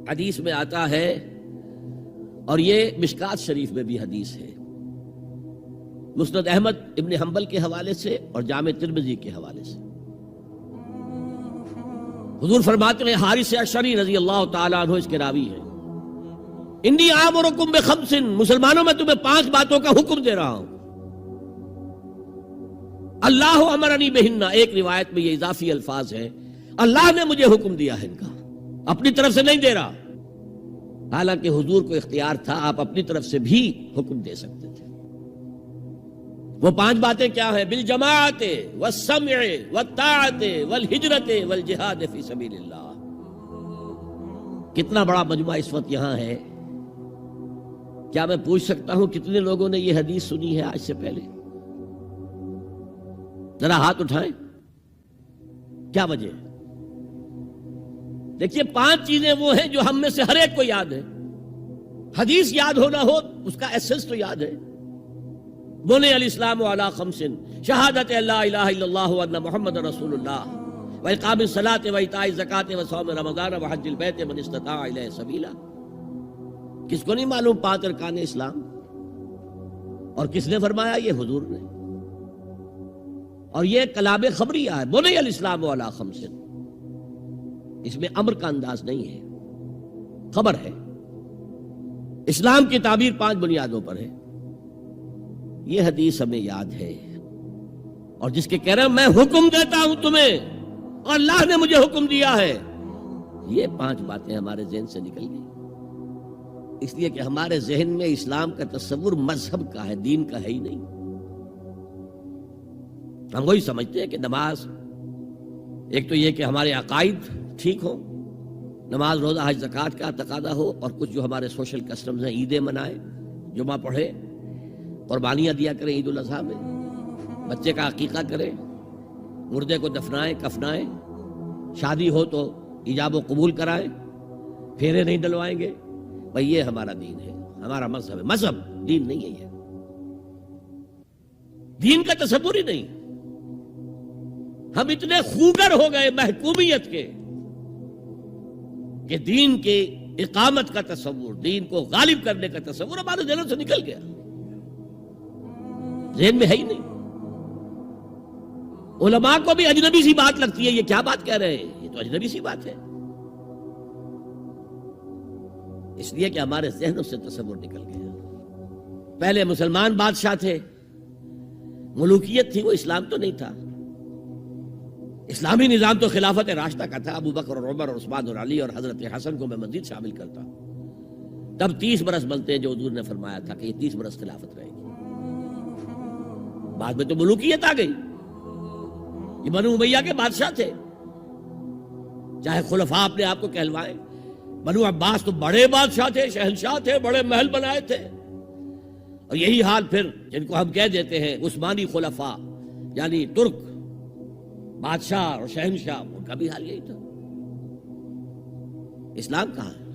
حدیث میں آتا ہے، اور یہ مشکات شریف میں بھی حدیث ہے، مسند احمد ابن حنبل کے حوالے سے اور جامع ترمذی کے حوالے سے، حضور فرماتے ہیں، حارث اشعری رضی اللہ تعالیٰ عنہ اس کے راوی ہیں، انی آمرکم بخمس، مسلمانوں میں تمہیں 5 باتوں کا حکم دے رہا ہوں، اللہ امرنی بہن، ایک روایت میں یہ اضافی الفاظ ہے، اللہ نے مجھے حکم دیا ہے ان کا، اپنی طرف سے نہیں دے رہا، حالانکہ حضور کو اختیار تھا، آپ اپنی طرف سے بھی حکم دے سکتے تھے۔ وہ 5 باتیں کیا ہیں؟ بالجماعت والسمع والطاعت والہجرت والجہاد فی سبیل اللہ۔ کتنا بڑا مجمع اس وقت یہاں ہے، کیا میں پوچھ سکتا ہوں کتنے لوگوں نے یہ حدیث سنی ہے آج سے پہلے؟ ذرا ہاتھ اٹھائیں، کیا وجہ ہے؟ دیکھیے 5 چیزیں وہ ہیں جو ہم میں سے ہر ایک کو یاد ہے، حدیث یاد ہونا ہو اس کا ایسنس تو یاد ہے۔ بنی الاسلام علی 5، شہادت اللہ الہ الا اللہ وان محمد رسول اللہ، واقام الصلاۃ وایتاء الزکوٰۃ وصوم رمضان وحج البیت من استطاع الیہ سبیلا۔ کس کو نہیں معلوم 5 ارکان اسلام؟ اور کس نے فرمایا؟ یہ حضور نے، اور یہ کلام خبریہ ہے، بنی الاسلام علی 5، اس میں امر کا انداز نہیں ہے، خبر ہے۔ اسلام کی تعبیر 5 بنیادوں پر ہے، یہ حدیث ہمیں یاد ہے، اور جس کے کہہ رہے ہیں میں حکم دیتا ہوں تمہیں اور اللہ نے مجھے حکم دیا ہے، یہ 5 باتیں ہمارے ذہن سے نکل گئی، اس لیے کہ ہمارے ذہن میں اسلام کا تصور مذہب کا ہے، دین کا ہے ہی نہیں۔ ہم وہی سمجھتے ہیں کہ نماز، ایک تو یہ کہ ہمارے عقائد ٹھیک ہو، نماز روزہ حج زکوٰۃ کا تقاضا ہو، اور کچھ جو ہمارے سوشل کسٹمز ہیں، عیدیں منائے، جمعہ پڑھے، قربانیاں دیا کریں عید الاضحیٰ میں، بچے کا عقیقہ کریں، مردے کو دفنائیں کفنائیں، شادی ہو تو ایجاب و قبول کرائیں، پھیرے نہیں ڈلوائیں گے، بھئی یہ ہمارا دین ہے، ہمارا مذہب ہے۔ مذہب دین نہیں ہے، یہ دین کا تصور ہی نہیں۔ ہم اتنے خوگر ہو گئے محکومیت کے کہ دین کی اقامت کا تصور، دین کو غالب کرنے کا تصور ہمارے ذہنوں سے نکل گیا، ذہن میں ہے ہی نہیں۔ علماء کو بھی اجنبی سی بات لگتی ہے، یہ کیا بات کہہ رہے ہیں، یہ تو اجنبی سی بات ہے، اس لیے کہ ہمارے ذہنوں سے تصور نکل گیا۔ پہلے مسلمان بادشاہ تھے، ملوکیت تھی، وہ اسلام تو نہیں تھا۔ اسلامی نظام تو خلافت راشدہ کا تھا، ابو بکر اور عمر اور عثمان اور علی اور حضرت حسن کو میں مزید شامل کرتا ہوں۔ تب 30 برس بنتے ہیں جو حضور نے فرمایا تھا کہ یہ 30 برس خلافت رہے گی۔ بعد میں تو ملوکیت آ گئی، یہ بنو امیہ کے بادشاہ تھے، چاہے خلفاء اپنے آپ کو کہلوائیں۔ بنو عباس تو بڑے بادشاہ تھے، شہنشاہ تھے، بڑے محل بنائے تھے، اور یہی حال پھر جن کو ہم کہہ دیتے ہیں عثمانی خلفاء، یعنی ترک بادشاہ اور شہنشاہ، ان کا بھی حال یہی تھا۔ اسلام کہاں ہے؟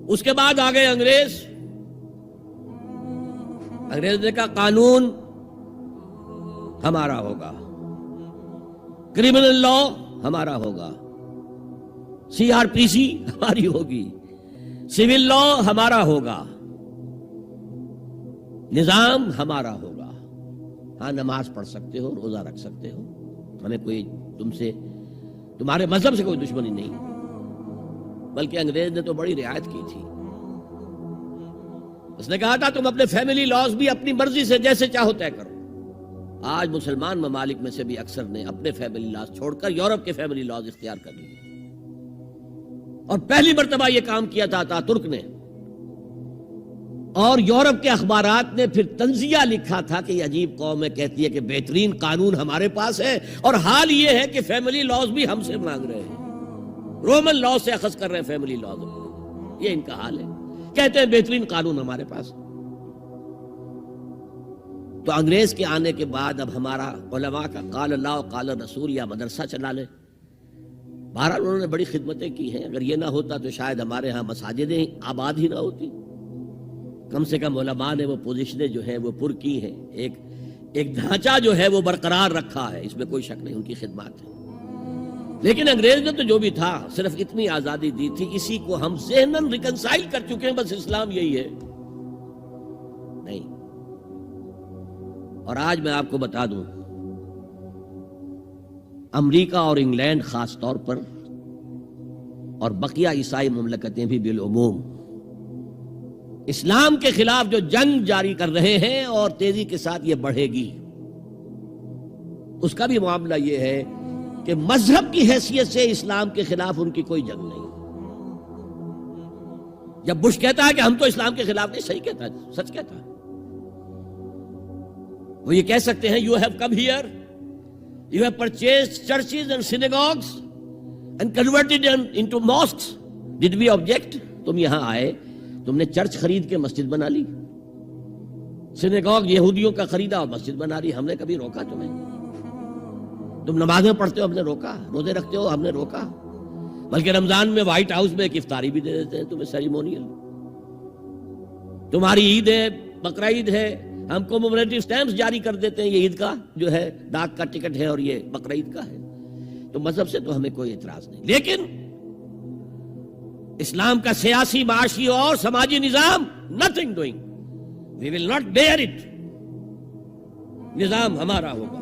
اس کے بعد آ گئے انگریز نے کہا قانون ہمارا ہوگا، کرمنل لا ہمارا ہوگا، CRPC ہماری ہوگی، سول لا ہمارا ہوگا، نظام ہمارا ہوگا۔ ہاں نماز پڑھ سکتے ہو، روزہ رکھ سکتے ہو، ہمیں کوئی تمہارے مذہب سے کوئی دشمنی نہیں، بلکہ انگریز نے تو بڑی رعایت کی تھی۔ اس نے کہا تھا تم اپنے فیملی لاز بھی اپنی مرضی سے جیسے چاہو طے کرو۔ آج مسلمان ممالک میں سے بھی اکثر نے اپنے فیملی لاز چھوڑ کر یورپ کے فیملی لاز اختیار کر لیے، اور پہلی مرتبہ یہ کام کیا تھا ترک نے، اور یورپ کے اخبارات نے پھر تنزیہ لکھا تھا کہ یہ عجیب قوم ہے، کہتی ہے کہ بہترین قانون ہمارے پاس ہے، اور حال یہ ہے کہ فیملی لاز بھی ہم سے مانگ رہے ہیں، رومن لاز سے اخذ کر رہے ہیں فیملی لاز، یہ ان کا حال ہے، کہتے ہیں بہترین قانون ہمارے پاس۔ تو انگریز کے آنے کے بعد اب ہمارا علماء کا قال اللہ و قال رسول یا مدرسہ چلا لے۔ بہرحال انہوں نے بڑی خدمتیں کی ہیں، اگر یہ نہ ہوتا تو شاید ہمارے ہاں مساجدیں آباد ہی نہ ہوتی، کم سے کم علماء نے وہ پوزیشنیں جو ہیں وہ پر کی ہیں، ایک ڈھانچہ جو ہے وہ برقرار رکھا ہے، اس میں کوئی شک نہیں، ان کی خدمات ہے۔ لیکن انگریز نے تو جو بھی تھا صرف اتنی آزادی دی تھی، اسی کو ہم ذہناً ریکنسائل کر چکے ہیں، بس اسلام یہی ہے نہیں۔ اور آج میں آپ کو بتا دوں، امریکہ اور انگلینڈ خاص طور پر اور بقیہ عیسائی مملکتیں بھی بالعموم اسلام کے خلاف جو جنگ جاری کر رہے ہیں اور تیزی کے ساتھ یہ بڑھے گی، اس کا بھی معاملہ یہ ہے کہ مذہب کی حیثیت سے اسلام کے خلاف ان کی کوئی جنگ نہیں۔ جب بش کہتا ہے کہ ہم تو اسلام کے خلاف نہیں، صحیح کہتا ہے، سچ کہتا ہے، وہ یہ کہہ سکتے ہیں you have come here, you have purchased churches and synagogues and converted them into mosques. Did we object? تم یہاں آئے، تم نے چرچ خرید کے مسجد بنا لی، سینیگوگ یہودیوں کا خریدا اور مسجد بنا لی، ہم نے کبھی روکا تمہیں؟ تم نمازیں پڑھتے ہو، ہم نے روکا؟ روزے رکھتے ہو، ہم نے روکا؟ بلکہ رمضان میں وائٹ ہاؤس میں ایک افطاری بھی دے دیتے ہیں تمہیں، سیریمونیل۔ تمہاری عید ہے، بقرعید ہے، ہم کومیموریٹو سٹیمپس جاری کر دیتے ہیں، یہ عید کا جو ہے ڈاک کا ٹکٹ ہے اور یہ بقرعید کا ہے۔ تو مذہب سے تو ہمیں کوئی اعتراض نہیں، لیکن اسلام کا سیاسی، معاشی اور سماجی نظام nothing doing. We will not bear it. نظام ہمارا ہوگا۔